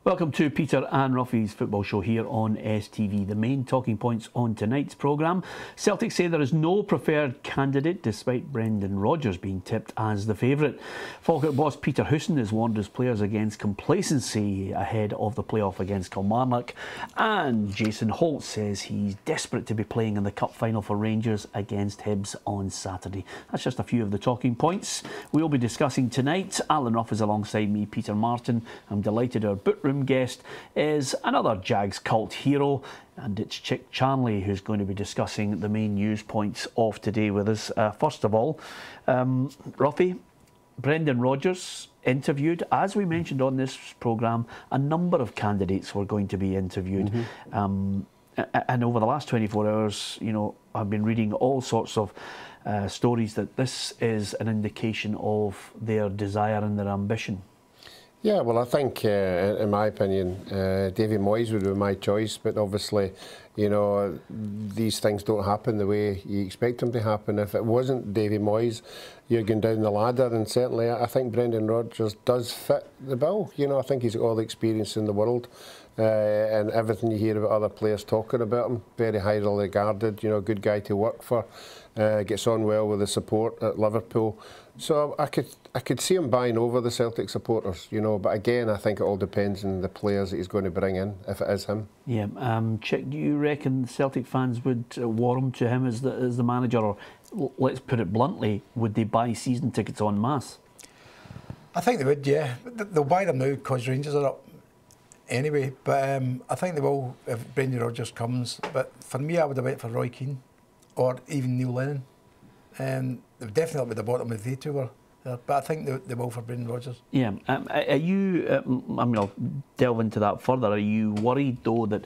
Welcome to Peter and Ruffy's football show here on STV. The main talking points on tonight's programme: Celtic say there is no preferred candidate despite Brendan Rodgers being tipped as the favourite. Falkirk boss Peter Houston has warned his players against complacency ahead of the playoff against Kilmarnock, and Jason Holt says he's desperate to be playing in the cup final for Rangers against Hibs on Saturday. That's just a few of the talking points we'll be discussing tonight. Alan Ruff is alongside me, Peter Martin. I'm delighted our boot-room guest is another Jags cult hero, and it's Chic Charnley who's going to be discussing the main news points of today with us. First of all, Ruffy, Brendan Rodgers interviewed, as we mentioned on this programme, a number of candidates were going to be interviewed. And over the last 24 hours, you know, I've been reading all sorts of stories that this is an indication of their desire and their ambition. Yeah, well, I think, in my opinion, Davy Moyes would be my choice, but obviously, you know, these things don't happen the way you expect them to happen. If it wasn't Davy Moyes, you're going down the ladder, and certainly I think Brendan Rodgers does fit the bill. You know, I think he's got all the experience in the world, and everything you hear about other players talking about him, very highly regarded, you know, good guy to work for, gets on well with the support at Liverpool. So I could see him buying over the Celtic supporters, you know, but again, I think it all depends on the players that he's going to bring in, if it is him. Yeah, Chick, do you reckon Celtic fans would warm to him as the manager, or let's put it bluntly, would they buy season tickets en masse? I think they would, yeah. They'll buy them now because Rangers are up anyway, but I think they will if Brendan Rodgers comes. But for me, I would have went for Roy Keane or even Neil Lennon. They would definitely be at the bottom if they two were there, but I think they will for Brendan Rodgers. Yeah. Are you, I mean, I'll delve into that further. Are you worried, though, that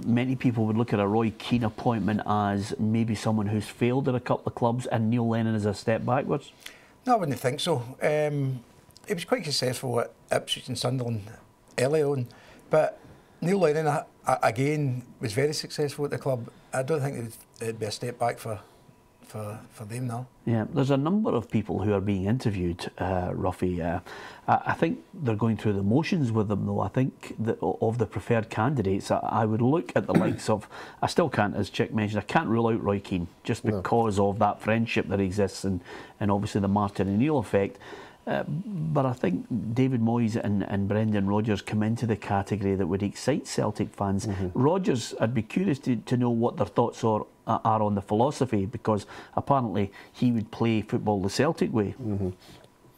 many people would look at a Roy Keane appointment as maybe someone who's failed at a couple of clubs and Neil Lennon is a step backwards? No, I wouldn't think so. He was quite successful at Ipswich and Sunderland early on, but Neil Lennon, again, was very successful at the club. I don't think it'd be a step back for them now. Yeah, there's a number of people who are being interviewed, Ruffy. I think they're going through the motions with them, though. I think that of the preferred candidates, I would look at the likes of, I still can't, as Chick mentioned, I can't rule out Roy Keane just because of that friendship that exists and obviously the Martin O'Neill effect. But I think David Moyes and Brendan Rodgers come into the category that would excite Celtic fans. Rodgers, I'd be curious to know what their thoughts are on the philosophy, because apparently he would play football the Celtic way.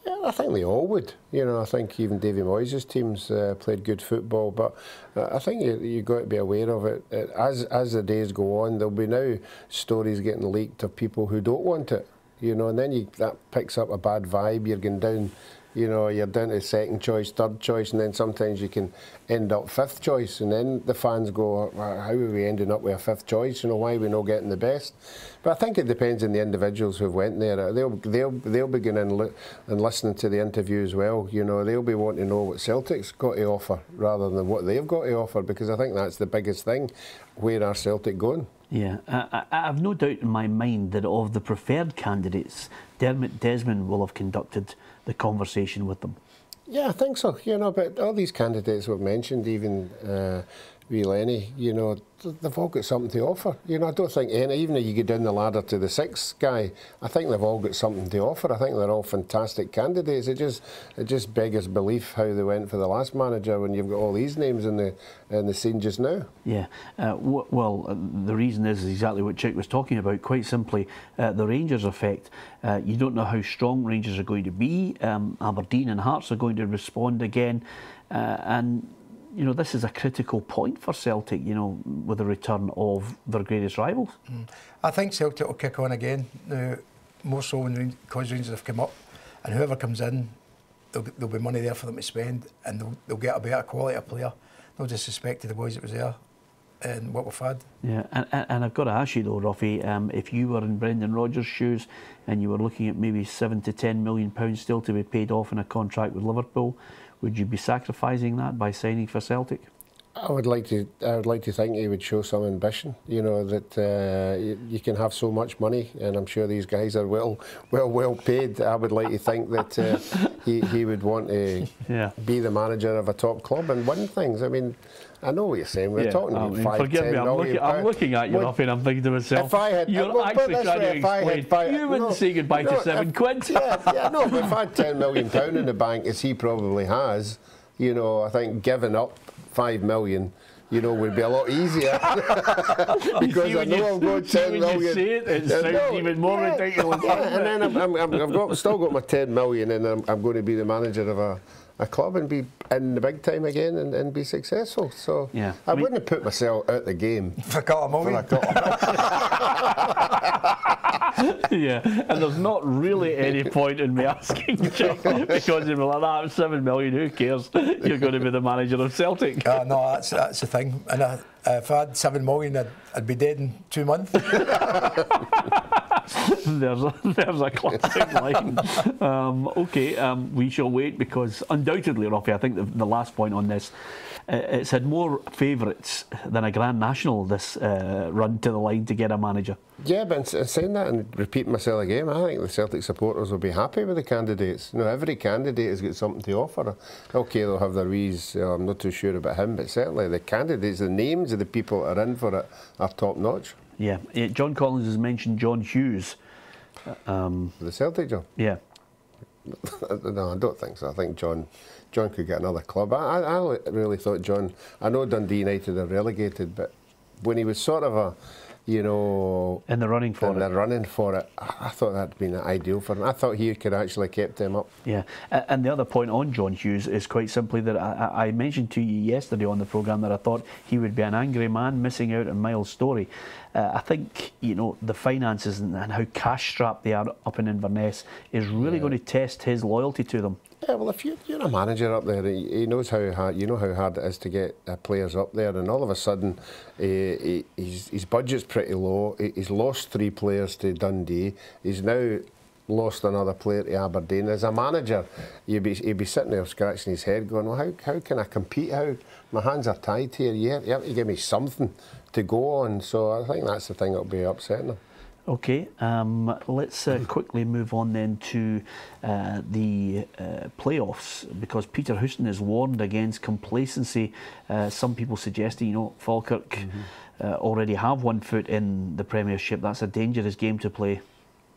Yeah, I think they all would. You know, I think even Davy Moyes' teams played good football, but I think you've got to be aware of it. As the days go on, there'll be now stories getting leaked of people who don't want it. You know, and then that picks up a bad vibe. You're going down, you know, you're down to second choice, third choice, and then sometimes you can end up fifth choice, and then the fans go, well, how are we ending up with a fifth choice? You know, why are we not getting the best? But I think it depends on the individuals who've went there. They'll be going in and listening to the interview as well. You know, they'll be wanting to know what Celtic's got to offer rather than what they've got to offer, because I think that's the biggest thing. Where are Celtic going? Yeah, I have no doubt in my mind that of the preferred candidates, Dermot Desmond will have conducted the conversation with them. Yeah, I think so. You know, but all these candidates we've mentioned, even wee Lenny, you know, they've all got something to offer. You know, I don't think even if you get down the ladder to the sixth guy, I think they've all got something to offer. I think they're all fantastic candidates. It just beggars belief how they went for the last manager when you've got all these names in the scene just now. Yeah, well, the reason is exactly what Chick was talking about. Quite simply, the Rangers effect. You don't know how strong Rangers are going to be. Aberdeen and Hearts are going to respond again, and you know, this is a critical point for Celtic, you know, with the return of their greatest rivals. I think Celtic will kick on again, now, more so because Rangers have come up, and whoever comes in, there'll be money there for them to spend, and they'll get a better quality of player. No disrespect to the boys that was there and what we've had. Yeah, and I've got to ask you though, Ruffy, if you were in Brendan Rodgers' shoes and you were looking at maybe £7 to £10 million still to be paid off in a contract with Liverpool, would you be sacrificing that by signing for Celtic? I would like to think he would show some ambition. You know that you can have so much money, and I'm sure these guys are well paid. I would like to think that he would want to be the manager of a top club and win things. I mean, I know what you're saying. We're talking about 5, 10 million. I'm looking at you, Ruffy, and I'm thinking to myself, you're actually trying to explain. You wouldn't say goodbye to £7. No, but if I had £10 million in the bank, as he probably has, you know, I think giving up £5 million, you know, would be a lot easier. Because I know I'm going 10 million. It sounds even more ridiculous. And then I've still got my 10 million, and I'm going to be the manager of a club and be in the big time again and be successful. So I wouldn't have put myself out the game for a couple of yeah, and there's not really any point in me asking, Chic, because you'd be like, that £7 million, who cares? You're going to be the manager of Celtic. No, that's the thing. And if I had £7 million, I'd be dead in 2 months. There's a classic line. We shall wait, because undoubtedly, Ruffy, I think the last point on this, it's had more favourites than a Grand National this run to the line to get a manager. Yeah, but in saying that and repeating myself again, I think the Celtic supporters will be happy with the candidates. You know, every candidate has got something to offer. Okay, they'll have their reasons. I'm not too sure about him, but certainly the candidates, the names of the people that are in for it are top notch. Yeah. John Collins has mentioned John Hughes. The Celtic job? Yeah. No, I don't think so. I think John could get another club. I really thought John, I know Dundee United are relegated, but when he was sort of in the running for it, I thought that'd been ideal for him. I thought he could actually kept him up. Yeah, and the other point on John Hughes is quite simply that I mentioned to you yesterday on the programme that I thought he would be an angry man missing out on Miles' story. I think, you know, the finances and how cash-strapped they are up in Inverness is really going to test his loyalty to them. Yeah, well, if you're a manager up there, he knows how hard it is to get players up there, and all of a sudden, his budget's pretty low. He's lost 3 players to Dundee. He's now lost another player to Aberdeen. As a manager, he'd be sitting there scratching his head, going, "Well, how can I compete? How my hands are tied here? You have to give me something to go on." So I think that's the thing that'll be upsetting him. Okay, let's quickly move on then to the playoffs, because Peter Houston has warned against complacency. Some people suggesting, you know, Falkirk already have 1 foot in the Premiership. That's a dangerous game to play.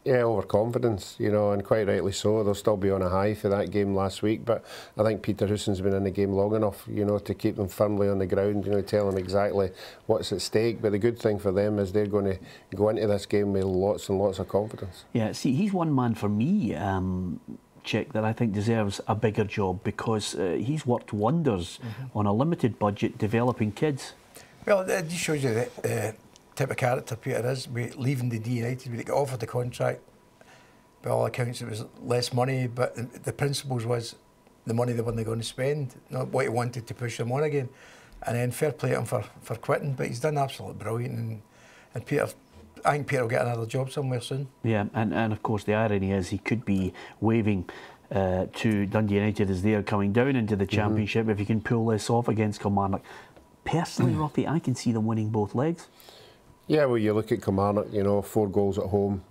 Yeah, overconfidence, you know, and quite rightly so. They'll still be on a high for that game last week, but I think Peter Houston's been in the game long enough, you know, to keep them firmly on the ground, you know, tell them exactly what's at stake. But the good thing for them is they're going to go into this game with lots and lots of confidence. Yeah, see, he's one man for me, Chic, that I think deserves a bigger job, because he's worked wonders on a limited budget developing kids. Well, it just shows you the type of character Peter is. Leaving the D United, we got offered the contract. By all accounts, it was less money, but the principles was the money they weren't going to spend, not what he wanted to push them on again. And then fair play to him for quitting, but he's done absolutely brilliant. And Peter, I think Peter will get another job somewhere soon. Yeah, and of course the irony is he could be waving to Dundee United as they're coming down into the Championship if he can pull this off against Kilmarnock. Personally, Ruffy, I can see them winning both legs. Yeah, well, you look at Kilmarnock, you know, 4 goals at home.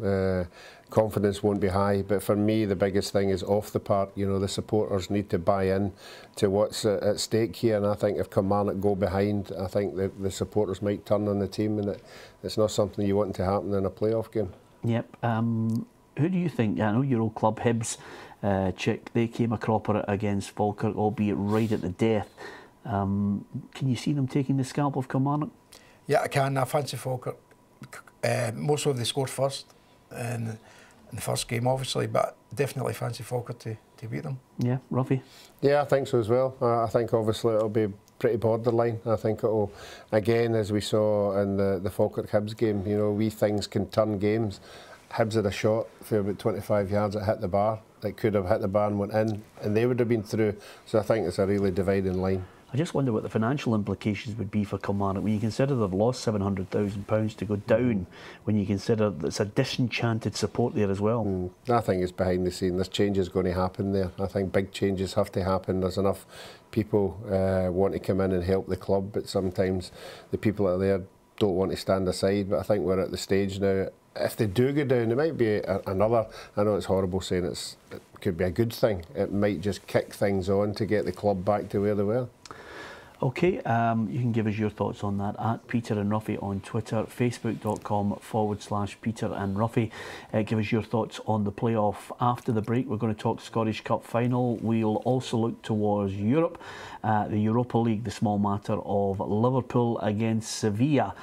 Confidence won't be high, but for me, the biggest thing is off the park. You know, the supporters need to buy in to what's at stake here, and I think if Kilmarnock go behind, I think the supporters might turn on the team, and it's not something you want to happen in a playoff game. Yep. Who do you think? I know your old club, Hibs, Chic, they came a cropper against Falkirk, albeit right at the death. Can you see them taking the scalp of Kilmarnock? Yeah, I can. I fancy Falkirk. Most of they scored first in the first game, obviously, but definitely fancy Falkirk to beat them. Yeah, Ruffy? Yeah, I think so as well. I think obviously it'll be pretty borderline. I think it'll, again, as we saw in the Falkirk Hibs game, you know, wee things can turn games. Hibs had a shot for about 25 yards that hit the bar. It could have hit the bar and went in, and they would have been through. So I think it's a really dividing line. I just wonder what the financial implications would be for Kilmarnock when you consider they've lost £700,000 to go down, when you consider there's a disenchanted support there as well. I think it's behind the scene. There's changes going to happen there. I think big changes have to happen. There's enough people want to come in and help the club, but sometimes the people that are there don't want to stand aside. But I think we're at the stage now. If they do go down, it might be another, I know it's horrible saying it could be a good thing. It might just kick things on to get the club back to where they were. Okay, you can give us your thoughts on that at Peter and Ruffy on Twitter, facebook.com/Peter and Ruffy. Give us your thoughts on the playoff after the break. We're going to talk Scottish Cup final. We'll also look towards Europe, the Europa League, the small matter of Liverpool against Sevilla.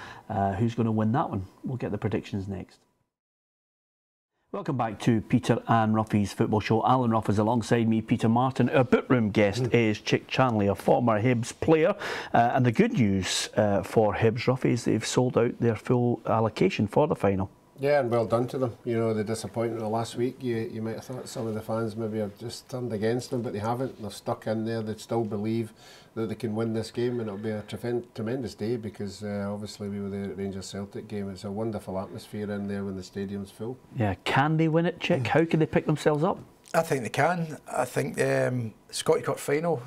Who's going to win that one? We'll get the predictions next. Welcome back to Peter and Ruffy's football show. Alan Ruff is alongside me, Peter Martin. Our bootroom guest is Chic Charnley, a former Hibs player. And the good news for Hibs, Ruffy, is they've sold out their full allocation for the final. Yeah, and well done to them. You know, the disappointment of last week, you might have thought some of the fans maybe have just turned against them, but they haven't. They're stuck in there. They still believe that they can win this game, and it'll be a tremendous day because obviously we were there at Rangers-Celtic game. It's a wonderful atmosphere in there when the stadium's full. Yeah, can they win it, Chick? How can they pick themselves up? I think they can. I think Scottish Cup final,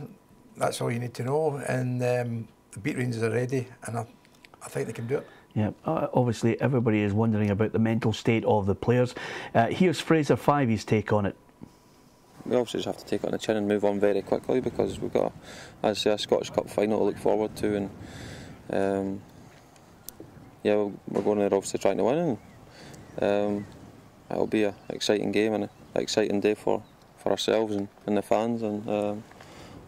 that's all you need to know, and the beat Rangers already, and I think they can do it. Yeah, obviously everybody is wondering about the mental state of the players. Here's Fraser Fivey's take on it. We obviously just have to take it on the chin and move on very quickly because we've got, as I say, a Scottish Cup final to look forward to, and yeah, we're going there obviously trying to win, and it'll be an exciting game and an exciting day for ourselves and the fans, and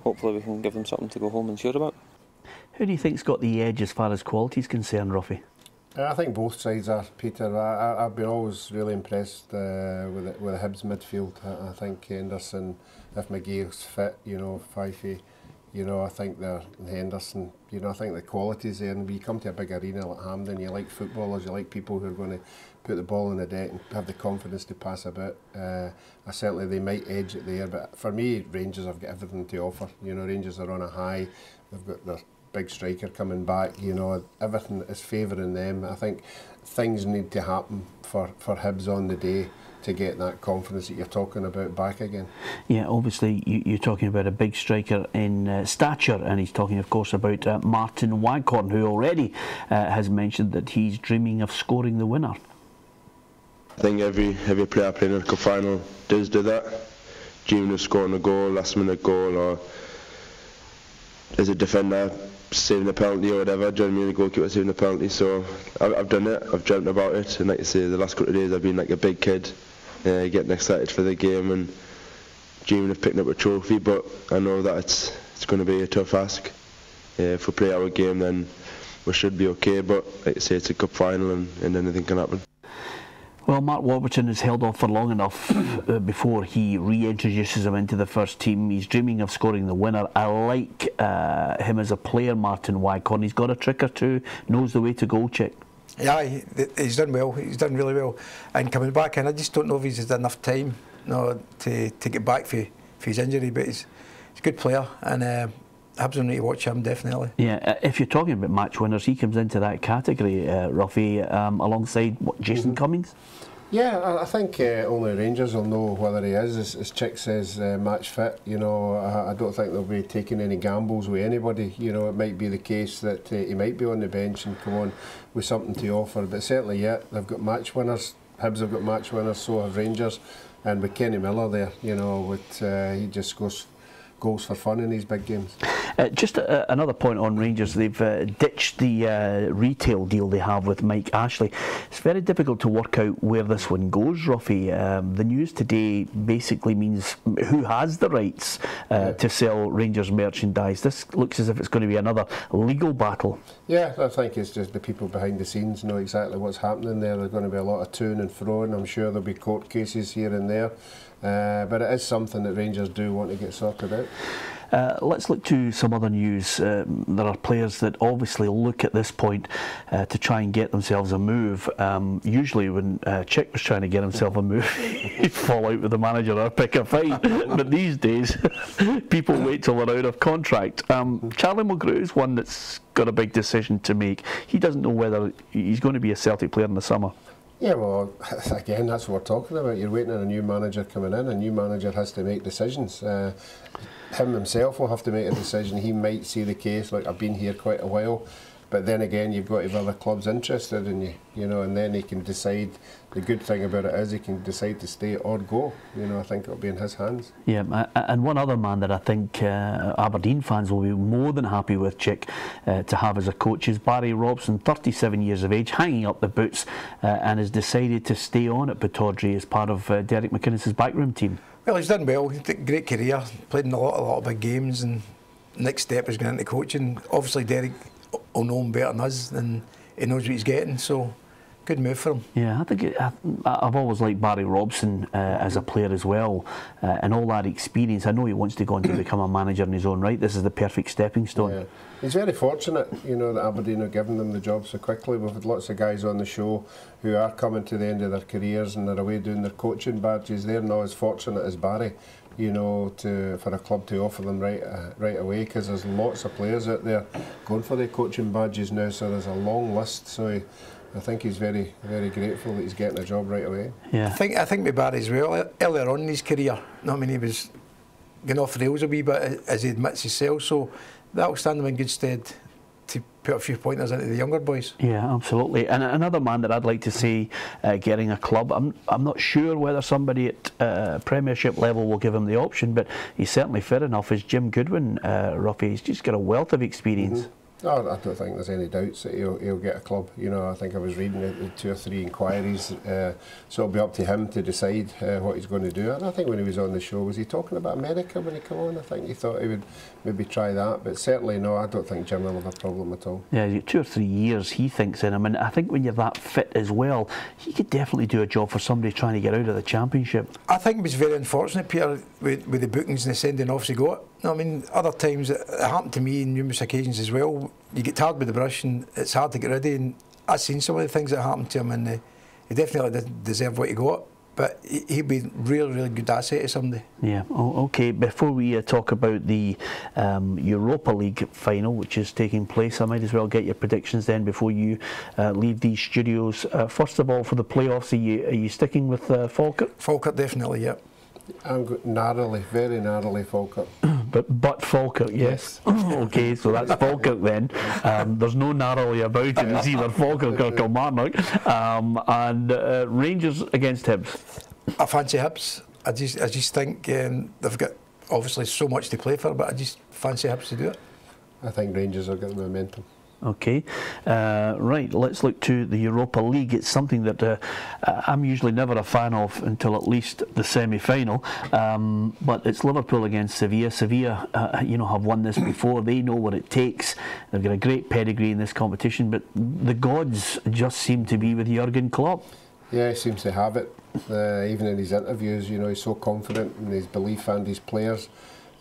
hopefully we can give them something to go home and cheer about. Who do you think's got the edge as far as quality is concerned, Ruffy? I think both sides are, Peter. I've been always really impressed with the Hibs midfield. I think Henderson, if McGee's fit, you know, Fifey, you know, I think they're Henderson, you know, I think the quality's there. And when you come to a big arena like Hampden, you like footballers, you like people who are going to put the ball in the net and have the confidence to pass a bit. Certainly they might edge it there, but for me, Rangers have got everything to offer. You know, Rangers are on a high. They've got their big striker coming back, you know, everything is favouring them. I think things need to happen for Hibs on the day to get that confidence that you're talking about back again. Yeah, obviously you're talking about a big striker in stature, and he's talking of course about Martin Waghorn, who already has mentioned that he's dreaming of scoring the winner. I think every player playing in a cup final does do that, dreaming of scoring a goal, last minute goal, or as a defender saving a penalty or whatever. Do you know what I mean? The goalkeeper saving a penalty. So I've done it. I've dreamt about it. And like I say, the last couple of days I've been like a big kid, getting excited for the game and dreaming of picking up a trophy. But I know that it's going to be a tough ask. If we play our game, then we should be okay. But like I say, it's a cup final, and anything can happen. Well, Mark Warburton has held off for long enough before he reintroduces him into the first team. He's dreaming of scoring the winner. I like him as a player, Martin Waghorn. He's got a trick or two, knows the way to goal, Chick. Yeah, he's done well. He's done really well. And coming back, and I just don't know if he's had enough time, you know, to get back for his injury, but he's a good player, and Hibs will need to watch him, definitely. Yeah, if you're talking about match winners, he comes into that category, Ruffy, alongside Jason Cummings. Yeah, I think only Rangers will know whether he is, as Chick says, match fit. You know, I don't think they'll be taking any gambles with anybody. You know, it might be the case that he might be on the bench and come on with something to offer, but certainly, yeah, they've got match winners. Hibs have got match winners, so have Rangers, and with Kenny Miller there, you know, with he just goes goals for fun in these big games. Just another point on Rangers, they've ditched the retail deal they have with Mike Ashley. It's very difficult to work out where this one goes, Ruffy. The news today basically means who has the rights to sell Rangers merchandise. This looks as if it's going to be another legal battle. Yeah, I think it's just the people behind the scenes know exactly what's happening there. There's going to be a lot of toing and froing. I'm sure there'll be court cases here and there. But it is something that Rangers do want to get sorted out. Let's look to some other news. There are players that obviously look at this point to try and get themselves a move. Usually when Chic was trying to get himself a move, he'd fall out with the manager or pick a fight. But these days, people wait till they're out of contract. Charlie Mulgrew is one that's got a big decision to make. He doesn't know whether he's going to be a Celtic player in the summer. Yeah, well, again, that's what we're talking about. You're waiting on a new manager coming in. A new manager has to make decisions. Him himself will have to make a decision. He might see the case, like, I've been here quite a while, but then again, you've got to have other clubs interested in you, you know, and then he can decide. The good thing about it is he can decide to stay or go. You know, I think it'll be in his hands. Yeah, and one other man that I think Aberdeen fans will be more than happy with Chic to have as a coach is Barry Robson, 37 years of age, hanging up the boots, and has decided to stay on at Pittodrie as part of Derek McInnes's backroom team. Well, he's done well. He's got a great career, played in a lot of big games, and next step is going into coaching. Obviously, Derek will know him better than us, and he knows what he's getting, so good move for him. Yeah, I think I've always liked Barry Robson as a player as well, and all that experience. I know he wants to go on to become a manager in his own right. This is the perfect stepping stone. Yeah. He's very fortunate, you know, that Aberdeen are giving them the job so quickly. We've had lots of guys on the show who are coming to the end of their careers and they're away doing their coaching badges. They're not as fortunate as Barry, you know, for a club to offer them right away, because there's lots of players out there going for their coaching badges now, so there's a long list. So I think he's very, very grateful that he's getting a job right away. Yeah, I think with Barry as well, earlier on in his career, I mean, he was going off the rails a wee bit, as he admits himself, so that'll stand him in good stead to put a few pointers into the younger boys. Yeah, absolutely. And another man that I'd like to see getting a club, I'm not sure whether somebody at Premiership level will give him the option, but he's certainly fair enough, is Jim Goodwin, Ruffy. He's just got a wealth of experience. No, I don't think there's any doubts that he'll get a club. You know, I think I was reading the 2 or 3 inquiries, so it'll be up to him to decide what he's going to do. And I think when he was on the show, was he talking about America when he came on? I think he thought he would maybe try that, but certainly no, I don't think Jim will have a problem at all. Yeah, 2 or 3 years he thinks in him, and I think when you're that fit as well, he could definitely do a job for somebody trying to get out of the Championship. I think it was very unfortunate, Peter, with the bookings and the sending offs he got. I mean, other times it happened to me on numerous occasions as well. You get tarred with the brush and it's hard to get rid of, and I've seen some of the things that happened to him, and he definitely didn't deserve what he got, but he'd be a really, really good asset to somebody. Yeah, okay, before we talk about the Europa League final, which is taking place, I might as well get your predictions then before you leave these studios. First of all, for the playoffs, are you sticking with Falkirk? Falkirk, definitely, yeah. I'm narrowly, very narrowly Falkirk. But Falkirk, yes. Okay, so that's Falkirk then. There's no narrowly about it. It's either Falkirk or Kilmarnock. And Rangers against Hibs. I fancy Hibs. I just think they've got obviously so much to play for, but I just fancy Hibs to do it. I think Rangers will get the momentum. Okay, right, let's look to the Europa League. It's something that I'm usually never a fan of until at least the semi-final, but it's Liverpool against Sevilla. Sevilla, you know, have won this before. They know what it takes. They've got a great pedigree in this competition, but the gods just seem to be with Jurgen Klopp. Yeah, he seems to have it. Even in his interviews, you know, he's so confident in his belief and his players.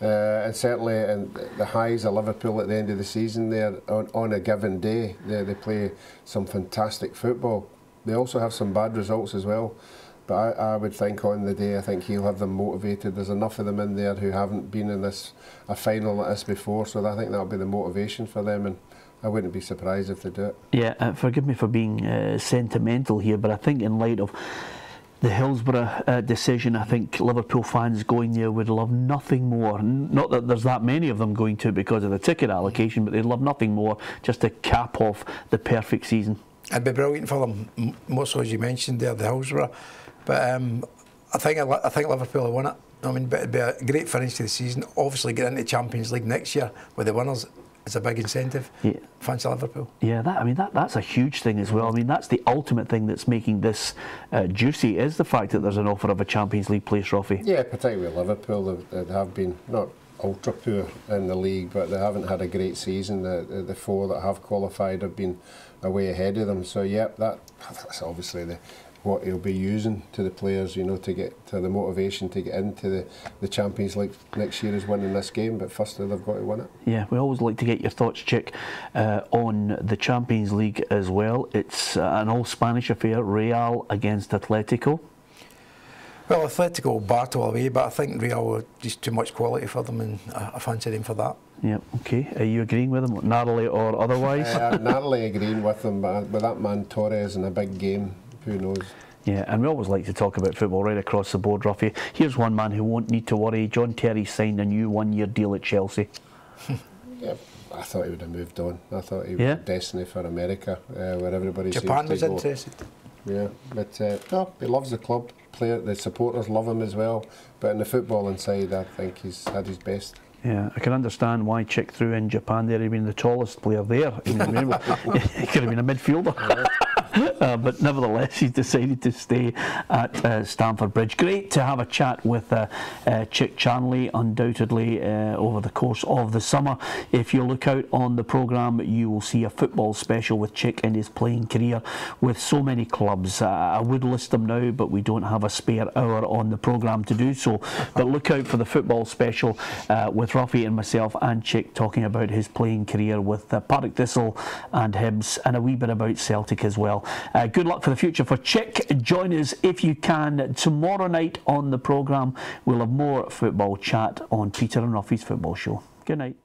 And certainly in the highs of Liverpool at the end of the season there, on a given day, they play some fantastic football. They also have some bad results as well, but I would think on the day, I think he'll have them motivated. There's enough of them in there who haven't been in a final like this before, so I think that'll be the motivation for them, and I wouldn't be surprised if they do it. Yeah, forgive me for being sentimental here, but I think in light of the Hillsborough decision, I think Liverpool fans going there would love nothing more. Not that there's that many of them going to because of the ticket allocation, but they'd love nothing more just to cap off the perfect season. It'd be brilliant for them, more so as you mentioned there, the Hillsborough. But I think Liverpool will win it. I mean, it'd be a great finish to the season. Obviously, get into the Champions League next year with the winners. It's a big incentive. Yeah. Fancy Liverpool. Yeah, that's a huge thing as well. I mean, that's the ultimate thing that's making this juicy, is the fact that there's an offer of a Champions League place, Roffy. Yeah, particularly Liverpool. They have been not ultra poor in the league, but they haven't had a great season. The 4 that have qualified have been away ahead of them. So, yeah, that's obviously what he'll be using to the players, you know, to get to the motivation to get into the Champions League next year is winning this game, but firstly they've got to win it. Yeah, we always like to get your thoughts, Chic, on the Champions League as well. It's an all-Spanish affair, Real against Atletico. Well, Atletico will battle away, but I think Real are just too much quality for them, and I fancy them for that. Yeah, okay. Are you agreeing with them, narrowly or otherwise? Narrowly agreeing with them, but with that man Torres in a big game, who knows? Yeah, and we always like to talk about football right across the board, Ruffy. Here's one man who won't need to worry. John Terry signed a new one-year deal at Chelsea. Yeah, I thought he would have moved on. I thought he was destiny for America, where everybody Japan seems to was interested. Yeah, but no, he loves the club. The supporters love him as well. But in the footballing side, I think he's had his best. Yeah, I can understand why Chic threw in Japan there. He'd been the tallest player there. He could have been a midfielder. But nevertheless, he's decided to stay at Stamford Bridge. Great to have a chat with Chic Charnley, undoubtedly, over the course of the summer. If you look out on the programme, you will see a football special with Chic in his playing career with so many clubs. I would list them now, but we don't have a spare hour on the programme to do so. But look out for the football special with Ruffy and myself and Chic talking about his playing career with Partick Thistle and Hibs, and a wee bit about Celtic as well. Good luck for the future for Chic. Join us if you can tomorrow night on the programme. We'll have more football chat on Peter and Ruffy's Football Show. Good night.